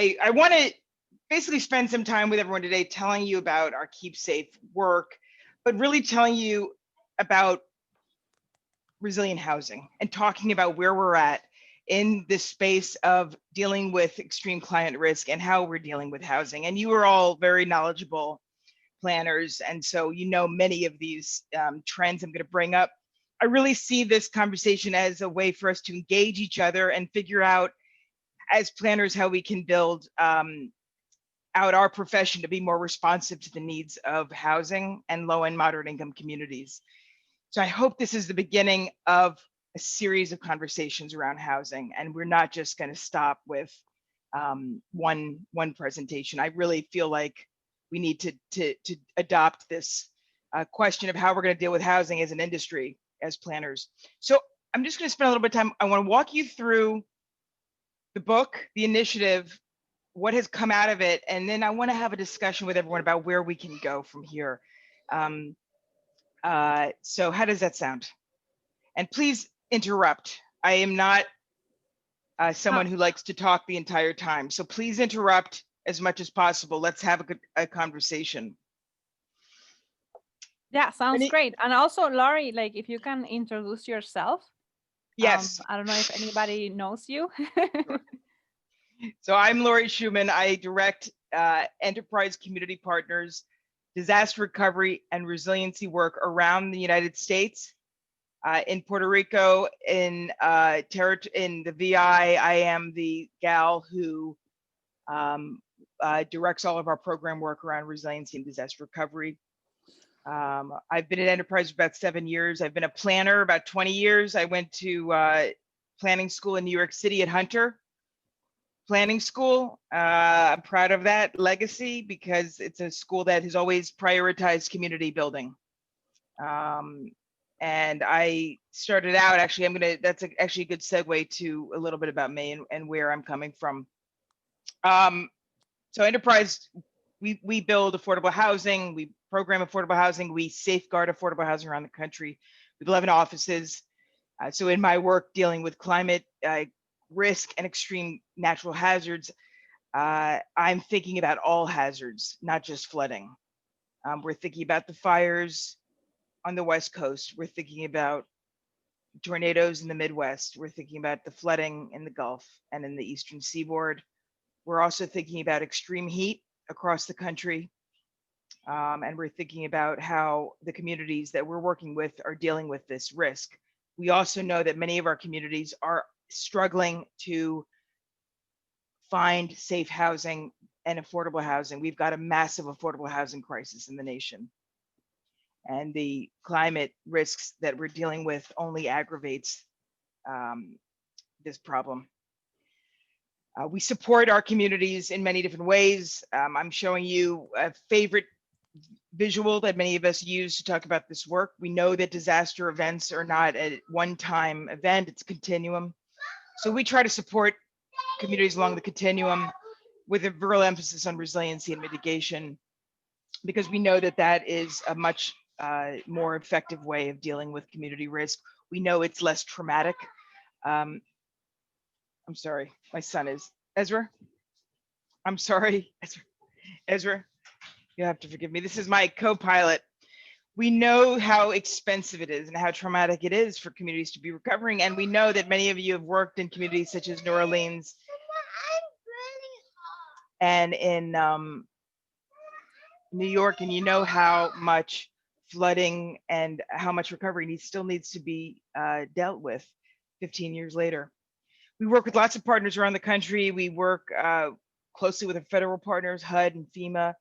I want to basically spend some time with everyone today telling you about our Keep Safe work, but really telling you about resilient housing and talking about where we're at in this space of dealing with extreme climate risk and how we're dealing with housing. And you are all very knowledgeable planners, and so you know many of these trends I'm going to bring up. I really see this conversation as a way for us to engage each other and figure out, as planners, how we can build out our profession to be more responsive to the needs of housing and low and moderate income communities. So I hope this is the beginning of a series of conversations around housing, and we're not just going to stop with one presentation. I really feel like we need to adopt this question of how we're going to deal with housing as an industry, as planners. So I'm just going to spend a little bit of time. I want to walk you through the book, the initiative, what has come out of it, and then I want to have a discussion with everyone about where we can go from here. So how does that sound? And please interrupt. I am not someone who likes to talk the entire time, so please interrupt as much as possible. Let's have a conversation. Yeah, sounds great. And also, Laurie, like if you can introduce yourself. Yes. I don't know if anybody knows you. So I'm Laurie Schoeman. I direct enterprise community partners, disaster recovery and resiliency work around the United States. In Puerto Rico, in the VI, I am the gal who directs all of our program work around resiliency and disaster recovery. I've been at Enterprise for about 7 years. I've been a planner about 20 years. I went to planning school in New York City at Hunter Planning School. I'm proud of that legacy because it's a school that has always prioritized community building. And I started out, actually, that's actually a good segue to a little bit about me and where I'm coming from. So Enterprise, we build affordable housing, we program affordable housing, we safeguard affordable housing around the country. We have 11 offices. So in my work dealing with climate risk and extreme natural hazards, I'm thinking about all hazards, not just flooding. We're thinking about the fires on the West Coast. We're thinking about tornadoes in the Midwest. We're thinking about the flooding in the Gulf and in the Eastern Seaboard. We're also thinking about extreme heat across the country. And we're thinking about how the communities that we're working with are dealing with this risk. We also know that many of our communities are struggling to find safe housing and affordable housing. We've got a massive affordable housing crisis in the nation. And the climate risks that we're dealing with only aggravates this problem. We support our communities in many different ways. I'm showing you a favorite visual that many of us use to talk about this work. We know that disaster events are not a one-time event, it's a continuum. So we try to support communities along the continuum with a real emphasis on resiliency and mitigation, because we know that that is a much more effective way of dealing with community risk. We know it's less traumatic. I'm sorry, my son is Ezra. I'm sorry, Ezra, you have to forgive me. This is my co-pilot. We know how expensive it is and how traumatic it is for communities to be recovering. And we know that many of you have worked in communities such as New Orleans and in New York, and you know how much flooding and how much recovery still needs to be dealt with 15 years later. We work with lots of partners around the country. We work closely with our federal partners, HUD and FEMA,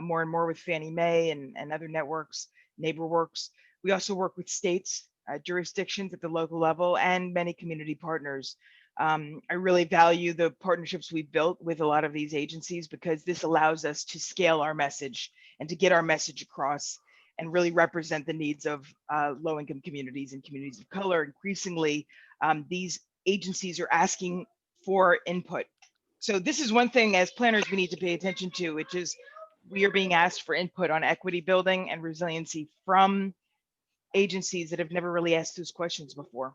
more and more with Fannie Mae and other networks, NeighborWorks. We also work with states, jurisdictions at the local level, and many community partners. I really value the partnerships we've built with a lot of these agencies, because this allows us to scale our message and to get our message across and really represent the needs of low-income communities and communities of color. Increasingly, these agencies are asking for input. So this is one thing as planners we need to pay attention to, which is we are being asked for input on equity building and resiliency from agencies that have never really asked those questions before.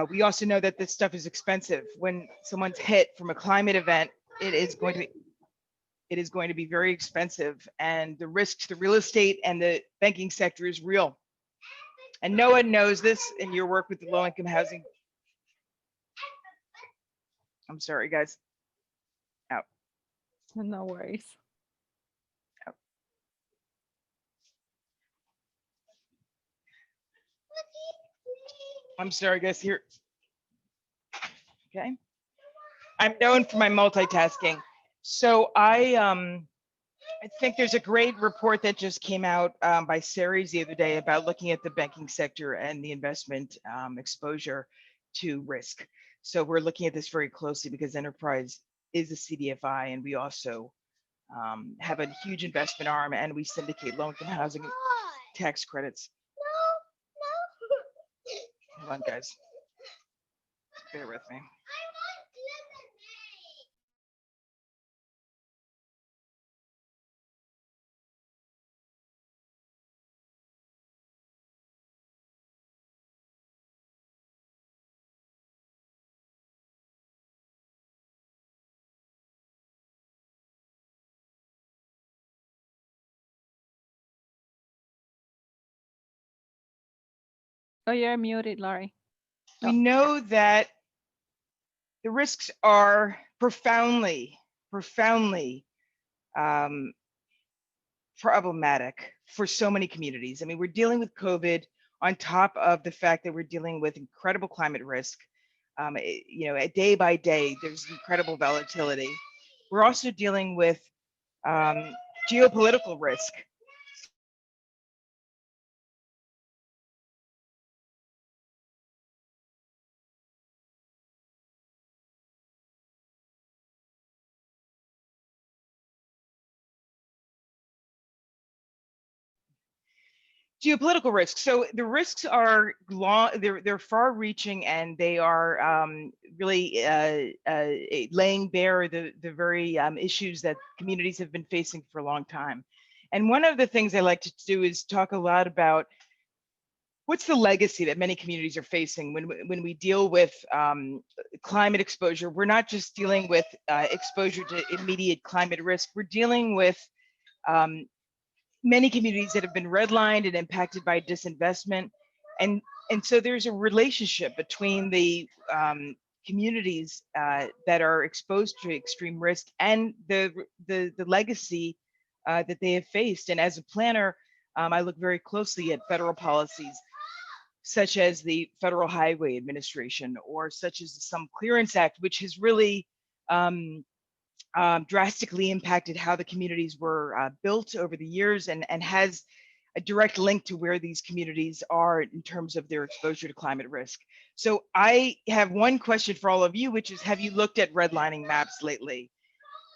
We also know that this stuff is expensive. When someone's hit from a climate event, it is going to be very expensive, and the risk to the real estate and the banking sector is real. And no one knows this in your work with the low-income housing. I'm sorry, guys. Out. No worries. Out. I'm sorry, guys. Here. Okay. I'm known for my multitasking. So I think there's a great report that just came out by Ceres the other day about looking at the banking sector and the investment exposure to risk. So we're looking at this very closely because Enterprise is a CDFI, and we also have a huge investment arm, and we syndicate low-income housing tax credits. Hold on, guys. Bear with me. Oh, you're muted, Laurie. We know that the risks are profoundly problematic for so many communities. I mean, we're dealing with COVID on top of the fact that we're dealing with incredible climate risk. Day by day, there's incredible volatility. We're also dealing with geopolitical risk. Geopolitical risks. So the risks are long, they're far-reaching, and they are really laying bare the very issues that communities have been facing for a long time. And one of the things I like to do is talk a lot about what's the legacy that many communities are facing when we deal with climate exposure. We're not just dealing with exposure to immediate climate risk. We're dealing with many communities that have been redlined and impacted by disinvestment. And so there's a relationship between the communities that are exposed to extreme risk and the legacy that they have faced. And as a planner, I look very closely at federal policies, such as the Federal Highway Administration, or such as the Some Clearance Act, which has really drastically impacted how the communities were built over the years, and has a direct link to where these communities are in terms of their exposure to climate risk. So I have one question for all of you, which is, have you looked at redlining maps lately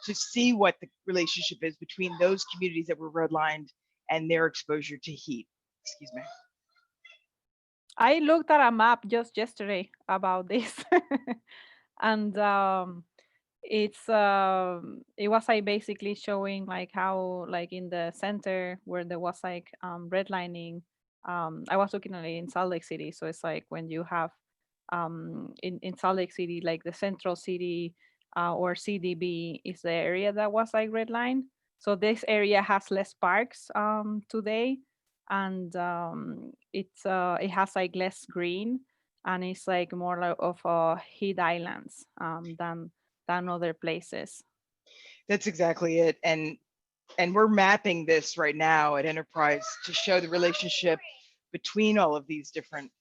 to see what the relationship is between those communities that were redlined and their exposure to heat? Excuse me. I looked at a map just yesterday about this. And it was like basically showing like how, like in the center where there was like redlining, I was looking at it in Salt Lake City. So it's like when you have in Salt Lake City, like the central city or CDB is the area that was like redlined. So this area has less parks today, and it has like less green, and it's like more like of heat islands than other places. That's exactly it. And we're mapping this right now at Enterprise to show the relationship between all of these different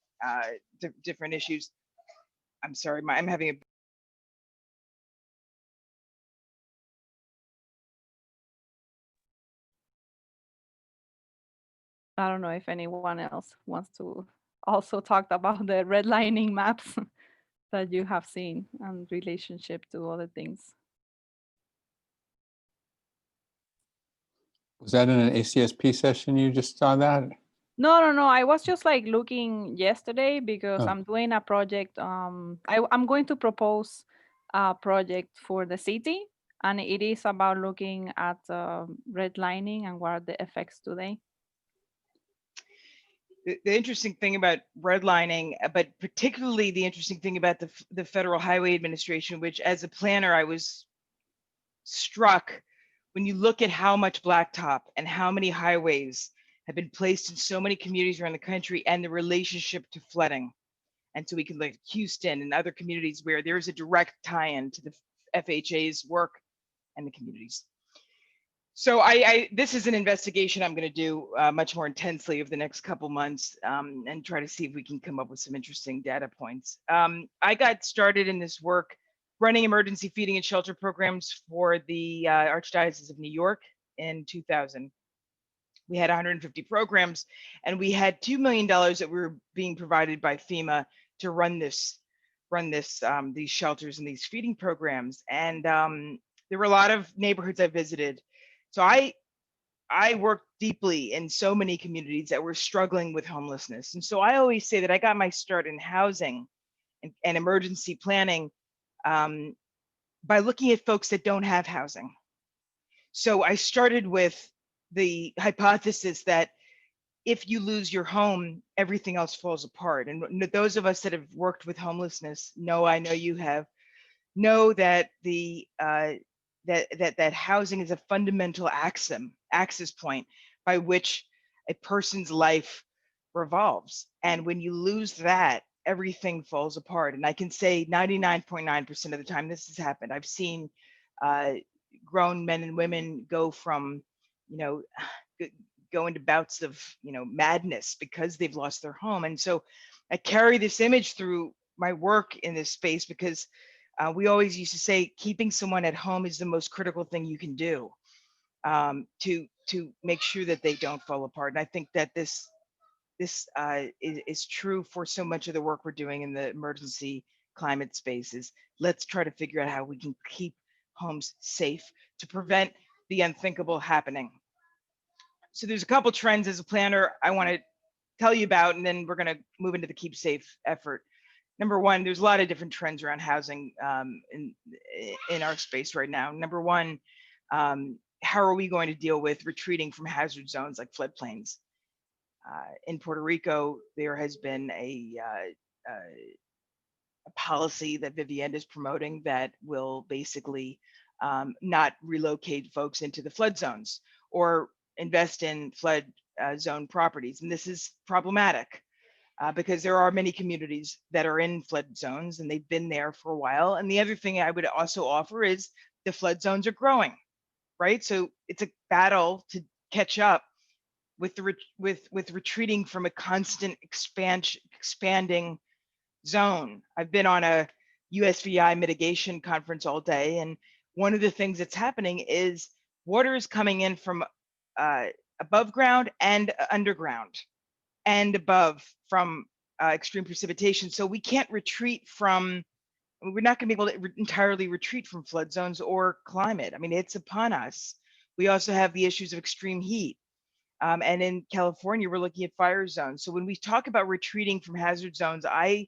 different issues. I'm sorry, I'm having a I don't know if anyone else wants to also talk about the redlining maps that you have seen and relationship to other things. Was that in an ACSP session you just saw that? No. I was just like looking yesterday because Oh. I'm doing a project. I'm going to propose a project for the city, and it is about looking at redlining and what are the effects today. the interesting thing about redlining, but particularly the interesting thing about the Federal Highway Administration, which as a planner, I was struck when you look at how much blacktop and how many highways have been placed in so many communities around the country and the relationship to flooding. And so we can look at Houston and other communities where there's a direct tie-in to the FHA's work and the communities. So this is an investigation I'm going to do much more intensely over the next couple months and try to see if we can come up with some interesting data points. I got started in this work running emergency feeding and shelter programs for the Archdiocese of New York in 2000. We had 150 programs, and we had $2 million that were being provided by FEMA to run these shelters and these feeding programs. And there were a lot of neighborhoods I visited. So I worked deeply in so many communities that were struggling with homelessness. And so I always say that I got my start in housing and emergency planning by looking at folks that don't have housing. So I started with the hypothesis that if you lose your home, everything else falls apart. And those of us that have worked with homelessness I know you have, know that that housing is a fundamental access point by which a person's life revolves. And when you lose that, everything falls apart. And I can say 99.9% of the time this has happened. I've seen grown men and women go from, go into bouts of, madness because they've lost their home. And so I carry this image through my work in this space because we always used to say keeping someone at home is the most critical thing you can do to make sure that they don't fall apart. And I think that this is true for so much of the work we're doing in the emergency climate spaces. Let's try to figure out how we can keep homes safe to prevent the unthinkable happening. So there's a couple trends as a planner I want to tell you about, and then we're going to move into the Keep Safe effort. Number one, there's a lot of different trends around housing in our space right now. Number one, how are we going to deal with retreating from hazard zones like floodplains? In Puerto Rico, there has been a policy that Vivienda is promoting that will basically not relocate folks into the flood zones or invest in flood zone properties. And this is problematic because there are many communities that are in flood zones and they've been there for a while. And the other thing I would also offer is the flood zones are growing, right? So it's a battle to catch up with retreating from a constant expanding zone. I've been on a USVI mitigation conference all day, and one of the things that's happening is water is coming in from above ground and underground and above from extreme precipitation. So we can't retreat from, we're not going to be able to entirely retreat from flood zones or climate. I mean, it's upon us. We also have the issues of extreme heat. And in California, we're looking at fire zones. So when we talk about retreating from hazard zones, I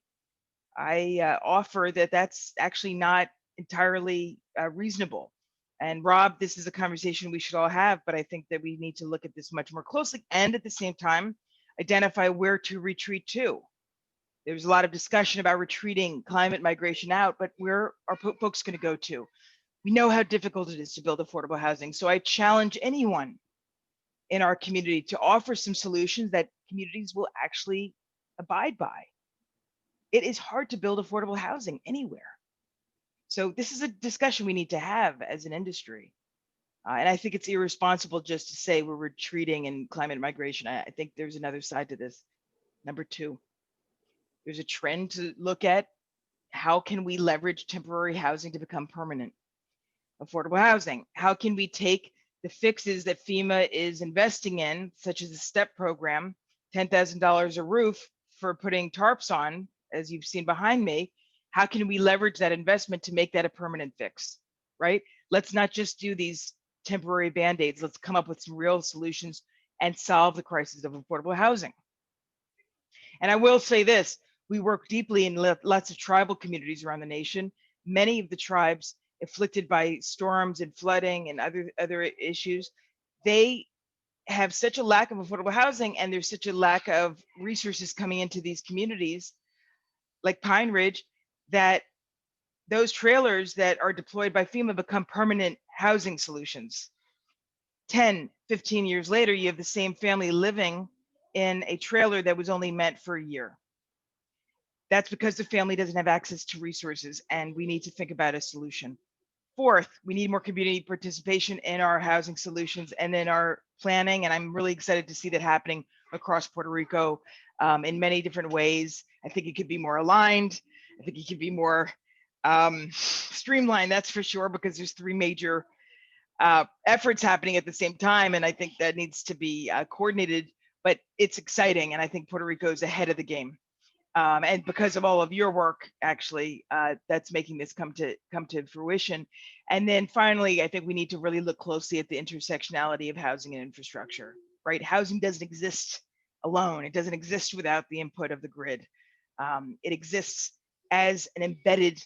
offer that that's actually not entirely reasonable. And Rob, this is a conversation we should all have, but I think that we need to look at this much more closely and at the same time, identify where to retreat to. There's a lot of discussion about retreating climate migration out, but where are folks going to go to? We know how difficult it is to build affordable housing. So I challenge anyone in our community to offer some solutions that communities will actually abide by. It is hard to build affordable housing anywhere. So this is a discussion we need to have as an industry. And I think it's irresponsible just to say we're retreating in climate migration. I think there's another side to this. Number two, there's a trend to look at how can we leverage temporary housing to become permanent affordable housing? How can we take the fixes that FEMA is investing in, such as the STEP program, $10,000 a roof for putting tarps on, as you've seen behind me, how can we leverage that investment to make that a permanent fix, right? Let's not just do these temporary band-aids. Let's come up with some real solutions and solve the crisis of affordable housing. And I will say this, we work deeply in lots of tribal communities around the nation. Many of the tribes afflicted by storms and flooding and other issues, they have such a lack of affordable housing, and there's such a lack of resources coming into these communities like Pine Ridge, that those trailers that are deployed by FEMA become permanent housing solutions. 10, 15 years later, you have the same family living in a trailer that was only meant for a year. That's because the family doesn't have access to resources, and we need to think about a solution. Fourth, we need more community participation in our housing solutions and in our planning, and I'm really excited to see that happening across Puerto Rico in many different ways. I think it could be more aligned. I think it could be more streamlined, that's for sure, because there's three major efforts happening at the same time, and I think that needs to be coordinated, but it's exciting, and I think Puerto Rico is ahead of the game. And because of all of your work, actually, that's making this come to fruition. And then finally, I think we need to really look closely at the intersectionality of housing and infrastructure, right? Housing doesn't exist alone. It doesn't exist without the input of the grid. It exists as an embedded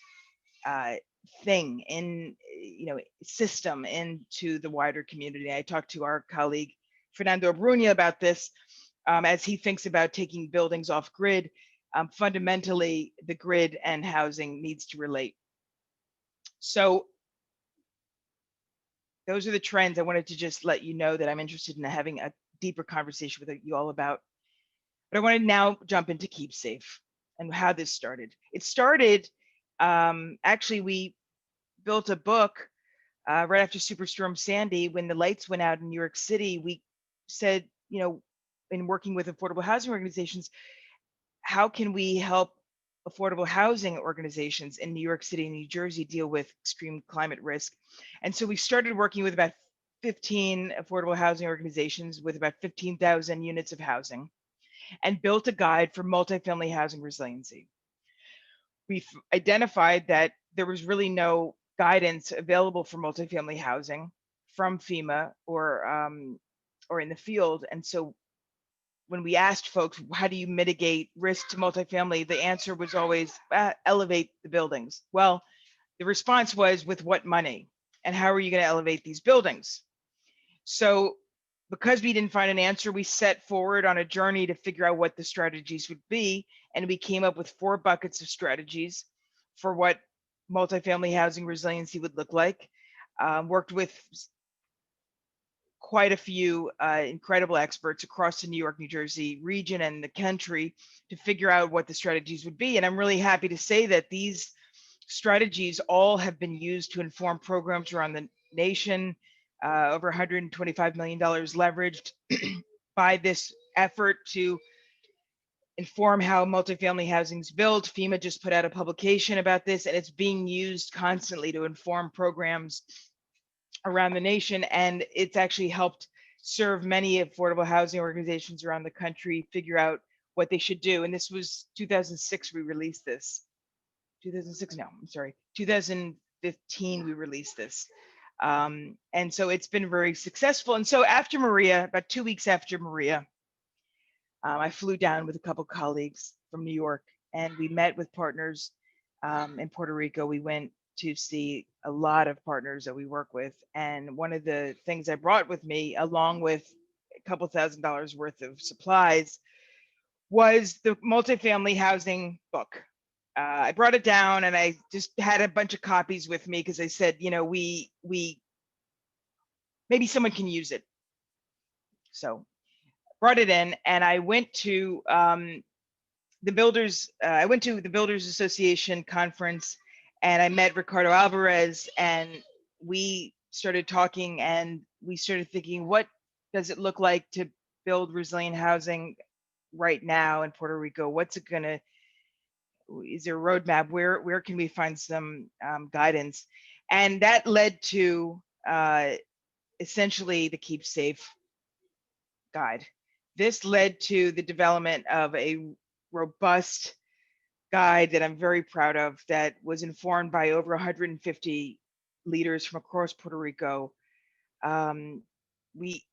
thing in, system into the wider community. I talked to our colleague, Fernando Brunia, about this as he thinks about taking buildings off grid. Fundamentally, the grid and housing needs to relate. So those are the trends. I wanted to just let you know that I'm interested in having a deeper conversation with you all about. But I want to now jump into Keep Safe and how this started. It started, actually, we built a book right after Superstorm Sandy. When the lights went out in New York City, we said, in working with affordable housing organizations, how can we help affordable housing organizations in New York City and New Jersey deal with extreme climate risk? And so we started working with about 15 affordable housing organizations with about 15,000 units of housing, and built a guide for multifamily housing resiliency. We've identified that there was really no guidance available for multifamily housing from FEMA or in the field. And so when we asked folks, how do you mitigate risk to multifamily? The answer was always elevate the buildings. Well, the response was, with what money? And how are you going to elevate these buildings? So because we didn't find an answer, we set forward on a journey to figure out what the strategies would be. And we came up with 4 buckets of strategies for what multifamily housing resiliency would look like. Worked with quite a few incredible experts across the New York, New Jersey region and the country to figure out what the strategies would be. And I'm really happy to say that these strategies all have been used to inform programs around the nation. Over $125 million leveraged by this effort to inform how multifamily housing is built. FEMA just put out a publication about this, and it's being used constantly to inform programs around the nation. And it's actually helped serve many affordable housing organizations around the country figure out what they should do. And this was 2006, we released this. 2006, no, I'm sorry, 2015, we released this. And so it's been very successful. And so after Maria, about 2 weeks after Maria, I flew down with a couple colleagues from New York, and we met with partners in Puerto Rico. We went to see a lot of partners that we work with. And one of the things I brought with me, along with a couple $1,000s worth of supplies, was the multifamily housing book. I brought it down, and I just had a bunch of copies with me because I said, we maybe someone can use it. So brought it in, and I went to the Builders Association conference, and I met Ricardo Alvarez, and we started talking, and we started thinking, what does it look like to build resilient housing right now in Puerto Rico? What's it gonna, is there a roadmap? Where can we find some guidance? And that led to essentially the Keep Safe guide. This led to the development of a robust guide that I'm very proud of, that was informed by over 150 leaders from across Puerto Rico. We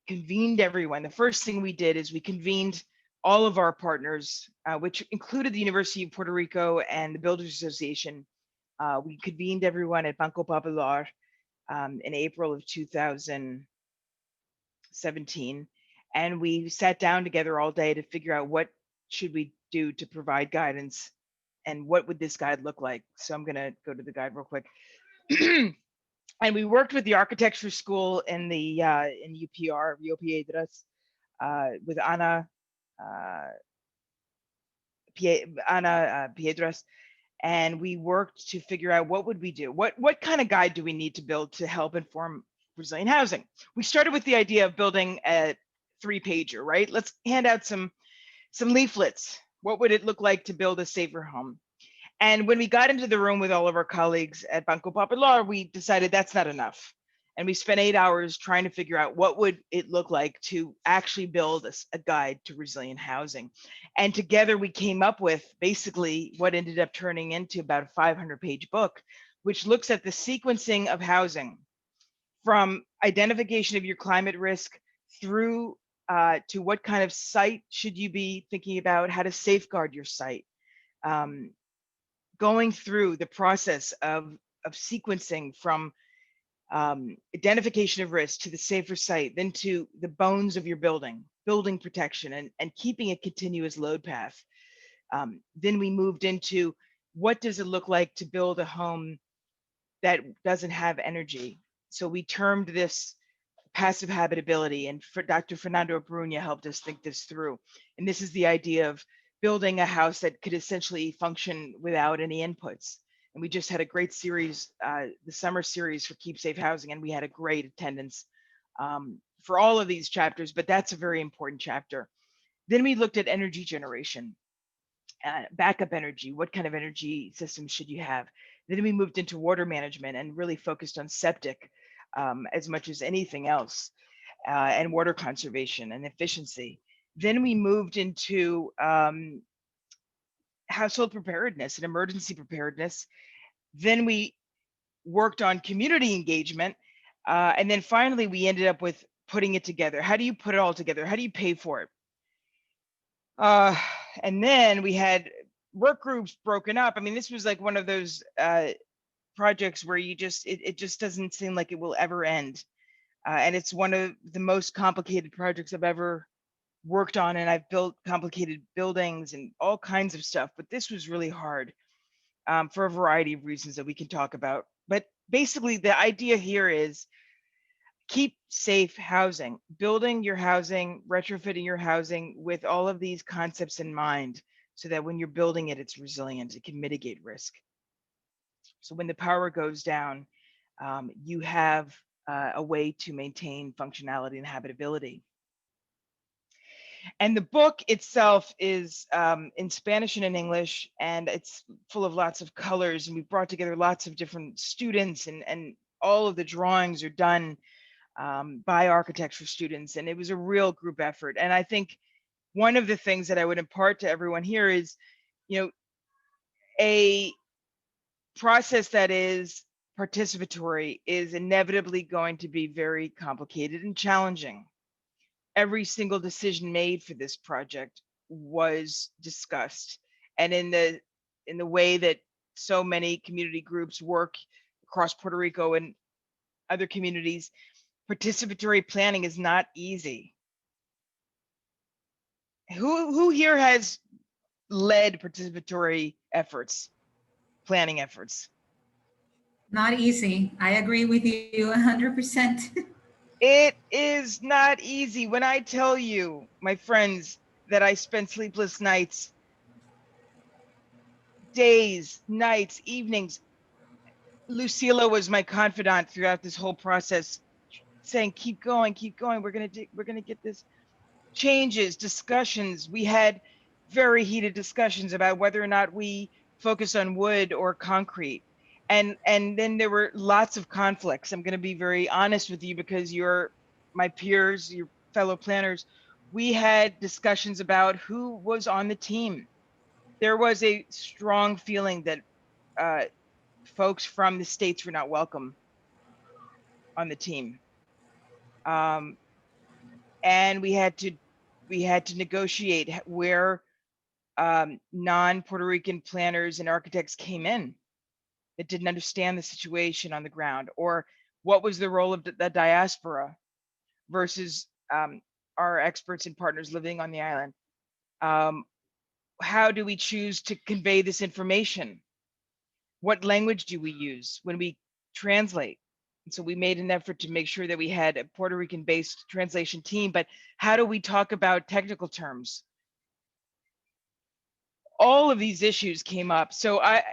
convened everyone. The first thing we did is we convened all of our partners, which included the University of Puerto Rico and the Builders Association. We convened everyone at Banco Popular in April of 2016. 17, and we sat down together all day to figure out what should we do to provide guidance and what would this guide look like. So I'm going to go to the guide real quick. And we worked with the architecture school in the in UPR, Rio Piedras, with Ana Piedras, and we worked to figure out what would we do, what kind of guide do we need to build to help inform resilient housing. We started with the idea of building a 3-pager, right? Let's hand out some leaflets. What would it look like to build a safer home? And when we got into the room with all of our colleagues at Banco Popular, we decided that's not enough. And we spent 8 hours trying to figure out what would it look like to actually build a guide to resilient housing. And together we came up with basically what ended up turning into about a 500-page book, which looks at the sequencing of housing from identification of your climate risk through to what kind of site should you be thinking about, how to safeguard your site, going through the process of sequencing from identification of risk to the safer site, then to the bones of your building protection, and keeping a continuous load path. Then we moved into what does it look like to build a home that doesn't have energy. So we termed this passive habitability, and Dr. Fernando Brunia helped us think this through. And this is the idea of building a house that could essentially function without any inputs. And we just had a great series, the summer series for Keep Safe Housing, and we had a great attendance for all of these chapters, but that's a very important chapter. Then we looked at energy generation, backup energy, what kind of energy systems should you have? Then we moved into water management and really focused on septic as much as anything else, and water conservation and efficiency. Then we moved into household preparedness and emergency preparedness. Then we worked on community engagement. And then finally, we ended up with putting it together. How do you put it all together? How do you pay for it? And then we had work groups broken up. I mean, this was like one of those projects where you just, it just doesn't seem like it will ever end. And it's one of the most complicated projects I've ever worked on, and I've built complicated buildings and all kinds of stuff, but this was really hard for a variety of reasons that we can talk about. But basically the idea here is keep safe housing, building your housing, retrofitting your housing with all of these concepts in mind, so that when you're building it, it's resilient, it can mitigate risk. So when the power goes down, you have a way to maintain functionality and habitability. And the book itself is in Spanish and in English, and it's full of lots of colors. And we brought together lots of different students, and all of the drawings are done by architecture students. And it was a real group effort. And I think one of the things that I would impart to everyone here is, you know, a process that is participatory is inevitably going to be very complicated and challenging. Every single decision made for this project was discussed, and in the way that so many community groups work across Puerto Rico and other communities, participatory planning is not easy. Who here has led participatory efforts, planning efforts? Not easy. I agree with you 100%. It is not easy. When I tell you, my friends, that I spent sleepless nights, days, nights, evenings. Lucila was my confidant throughout this whole process, saying, keep going, keep going. We're going to get this. Changes, discussions. We had very heated discussions about whether or not we focus on wood or concrete. And then there were lots of conflicts. I'm going to be very honest with you, because you're my peers, your fellow planners. We had discussions about who was on the team. There was a strong feeling that folks from the states were not welcome on the team. And we had to negotiate where non-Puerto Rican planners and architects came in that didn't understand the situation on the ground, or what was the role of the diaspora versus our experts and partners living on the island. How do we choose to convey this information? What language do we use when we translate? And so we made an effort to make sure that we had a Puerto Rican based translation team, but how do we talk about technical terms? All of these issues came up. So I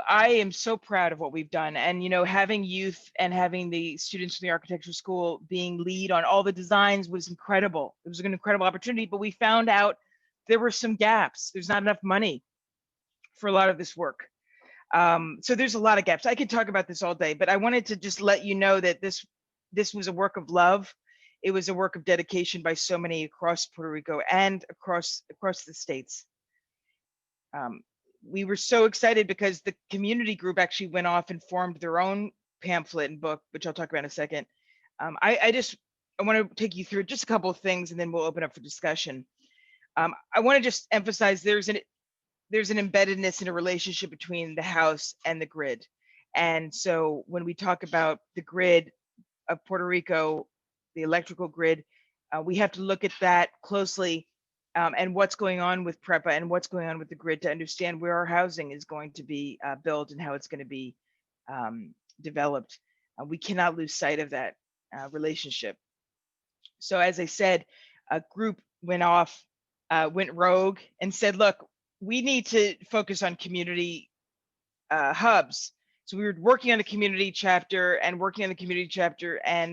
am so proud of what we've done. And, having youth and having the students from the architecture school being lead on all the designs was incredible. It was an incredible opportunity, but we found out there were some gaps. There's not enough money for a lot of this work. So there's a lot of gaps. I could talk about this all day, but I wanted to just let you know that this was a work of love. It was a work of dedication by so many across Puerto Rico and across the states. We were so excited because the community group actually went off and formed their own pamphlet and book, which I'll talk about in a second. I want to take you through just a couple of things and then we'll open up for discussion. I want to just emphasize there's an embeddedness in a relationship between the house and the grid. And so when we talk about the grid of Puerto Rico, the electrical grid, we have to look at that closely and what's going on with PREPA and what's going on with the grid to understand where our housing is going to be built and how it's going to be developed. We cannot lose sight of that relationship. So as I said, a group went rogue and said, look, we need to focus on community hubs. So we were working on the community chapter and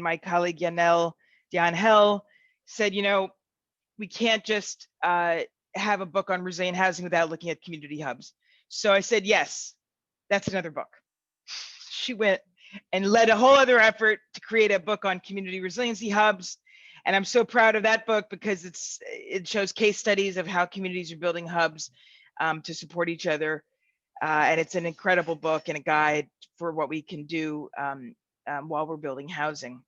my colleague Yanel Dianhel said, we can't just have a book on resilient housing without looking at community hubs. So I said, yes, that's another book. She went and led a whole other effort to create a book on community resiliency hubs. And I'm so proud of that book because it shows case studies of how communities are building hubs to support each other. And it's an incredible book and a guide for what we can do while we're building housing.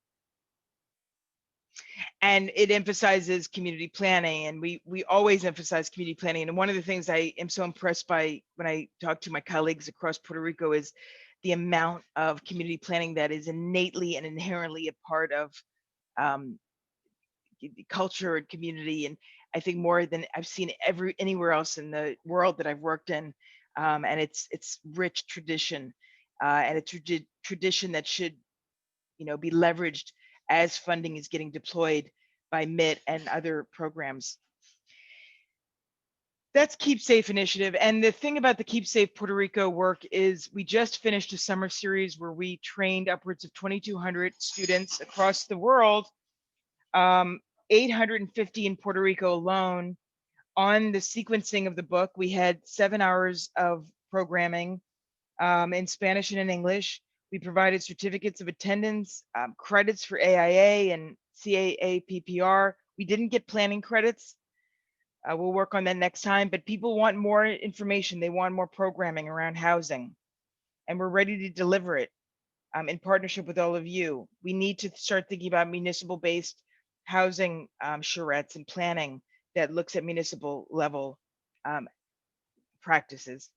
And it emphasizes community planning, and we always emphasize community planning. And one of the things I am so impressed by when I talk to my colleagues across Puerto Rico is the amount of community planning that is innately and inherently a part of culture and community. And I think more than I've seen anywhere else in the world that I've worked in. And it's rich tradition and a tradition that should, be leveraged as funding is getting deployed by MIT and other programs. That's Keep Safe initiative. And the thing about the Keep Safe Puerto Rico work is we just finished a summer series where we trained upwards of 2,200 students across the world, 850 in Puerto Rico alone, on the sequencing of the book. We had 7 hours of programming in Spanish and in English. We provided certificates of attendance, credits for AIA and CAAPPR. We didn't get planning credits. We'll work on that next time, but people want more information. They want more programming around housing, and we're ready to deliver it in partnership with all of you. We need to start thinking about municipal-based housing charrettes and planning that looks at municipal level practices.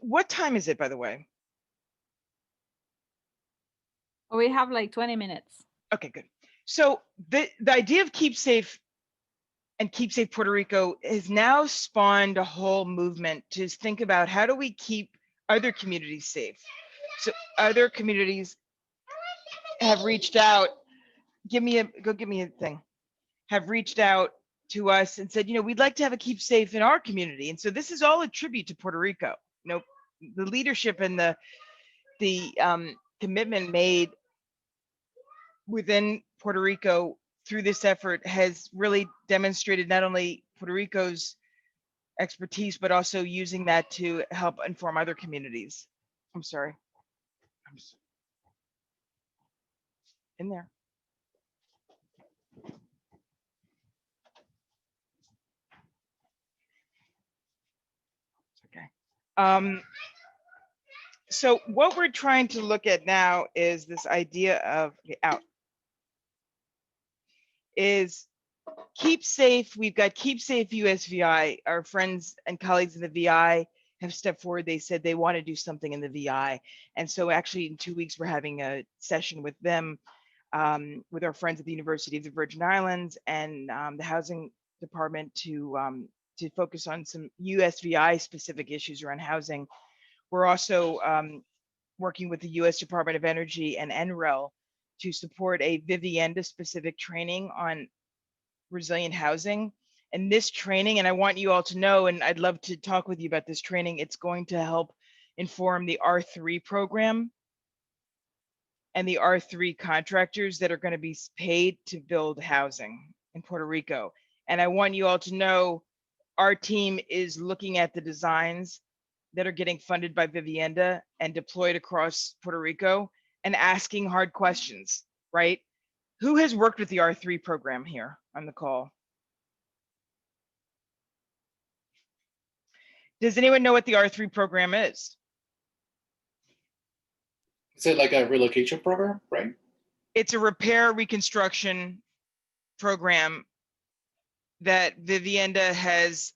What time is it, by the way? We have like 20 minutes. Okay, good. So the idea of Keep Safe and Keep Safe Puerto Rico has now spawned a whole movement to think about how do we keep other communities safe. So other communities have reached out, give me a thing, have reached out to us and said, we'd like to have a Keep Safe in our community. And so this is all a tribute to Puerto Rico. The leadership and the commitment made within Puerto Rico through this effort has really demonstrated not only Puerto Rico's expertise, but also using that to help inform other communities. I'm sorry. In there. Okay. So what we're trying to look at now is this idea of is Keep Safe. We've got Keep Safe USVI. Our friends and colleagues in the VI have stepped forward. They said they want to do something in the VI. And so actually in 2 weeks, we're having a session with them with our friends at the University of the Virgin Islands and the Housing Department to focus on some USVI specific issues around housing. We're also working with the U.S. Department of Energy and NREL to support a Vivienda specific training on resilient housing. And this training, and I want you all to know, and I'd love to talk with you about this training, it's going to help inform the R3 program and the R3 contractors that are going to be paid to build housing in Puerto Rico. And I want you all to know our team is looking at the designs that are getting funded by Vivienda and deployed across Puerto Rico and asking hard questions, right? Who has worked with the R3 program here on the call? Does anyone know what the R3 program is? Is it like a relocation program, right? It's a repair reconstruction program that Vivienda has,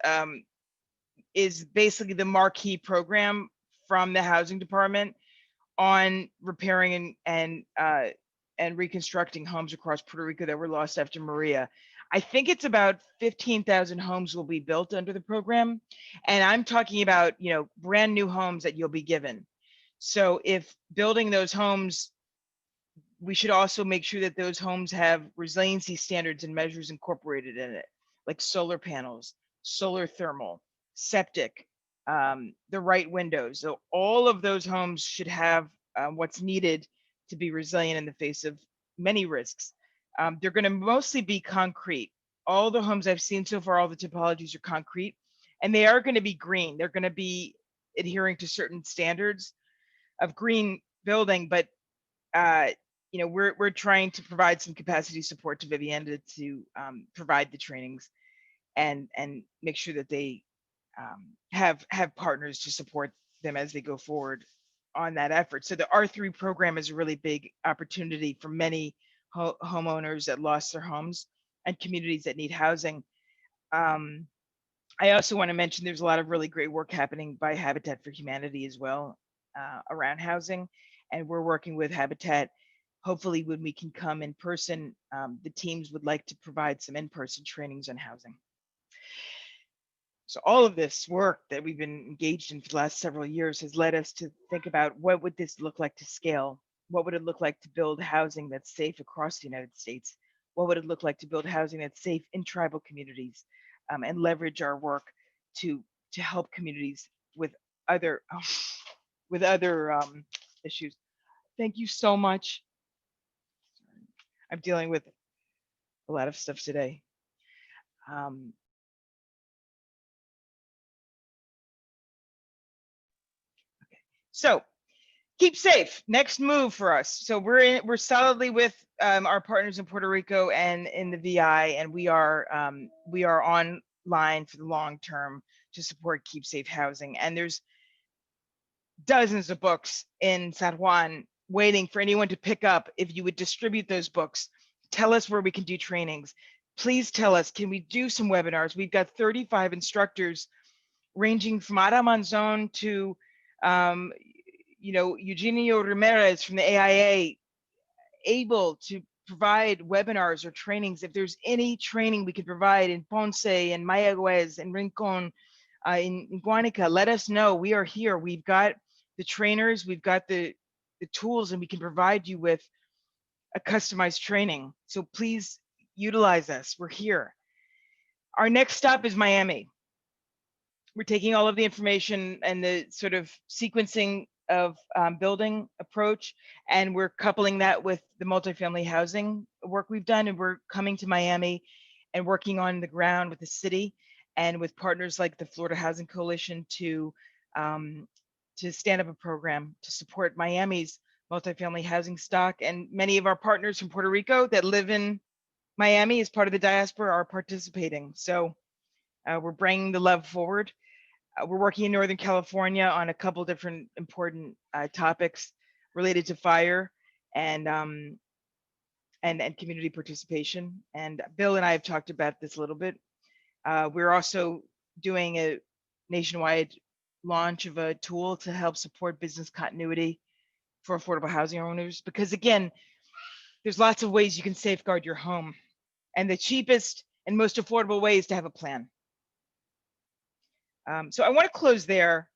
is basically the marquee program from the housing department on repairing and reconstructing homes across Puerto Rico that were lost after Maria. I think it's about 15,000 homes will be built under the program. And I'm talking about, you know, brand new homes that you'll be given. So if building those homes, we should also make sure that those homes have resiliency standards and measures incorporated in it, like solar panels, solar thermal, septic, the right windows. So all of those homes should have what's needed to be resilient in the face of many risks. They're going to mostly be concrete. All the homes I've seen so far, all the typologies are concrete, and they are going to be green. They're going to be adhering to certain standards of green building, but you know, we're trying to provide some capacity support to Vivienda to provide the trainings and make sure that they have partners to support them as they go forward on that effort. So the R3 program is a really big opportunity for many homeowners that lost their homes and communities that need housing. I also want to mention there's a lot of really great work happening by Habitat for Humanity as well around housing. And we're working with Habitat. Hopefully when we can come in person, the teams would like to provide some in-person trainings on housing. So all of this work that we've been engaged in for the last several years has led us to think about what would this look like to scale? What would it look like to build housing that's safe across the United States? What would it look like to build housing that's safe in tribal communities and leverage our work to help communities with other issues? Thank you so much. I'm dealing with a lot of stuff today. So keep safe. Next move for us. So we're solidly with our partners in Puerto Rico and in the VI, and we are online for the long term to support Keep Safe Housing. And there's dozens of books in San Juan waiting for anyone to pick up. If you would distribute those books, tell us where we can do trainings. Please tell us, can we do some webinars? We've got 35 instructors ranging from Ada Manzon to you know, Eugenio Ramirez from the AIA, able to provide webinars or trainings. If there's any training we could provide in Ponce and Mayagüez and Rincon, in Guanica, let us know. We are here. We've got the trainers, we've got the tools, and we can provide you with a customized training. So please utilize us. We're here. Our next stop is Miami. We're taking all of the information and the sort of sequencing of building approach, and we're coupling that with the multifamily housing work we've done, and we're coming to Miami and working on the ground with the city and with partners like the Florida Housing Coalition to stand up a program to support Miami's multifamily housing stock. And many of our partners from Puerto Rico that live in Miami as part of the diaspora are participating. So we're bringing the love forward. We're working in Northern California on a couple different important topics related to fire and community participation. And Bill and I have talked about this a little bit. We're also doing a nationwide launch of a tool to help support business continuity for affordable housing owners. Because again, There's lots of ways you can safeguard your home, and the cheapest and most affordable way is to have a plan. So I want to close there.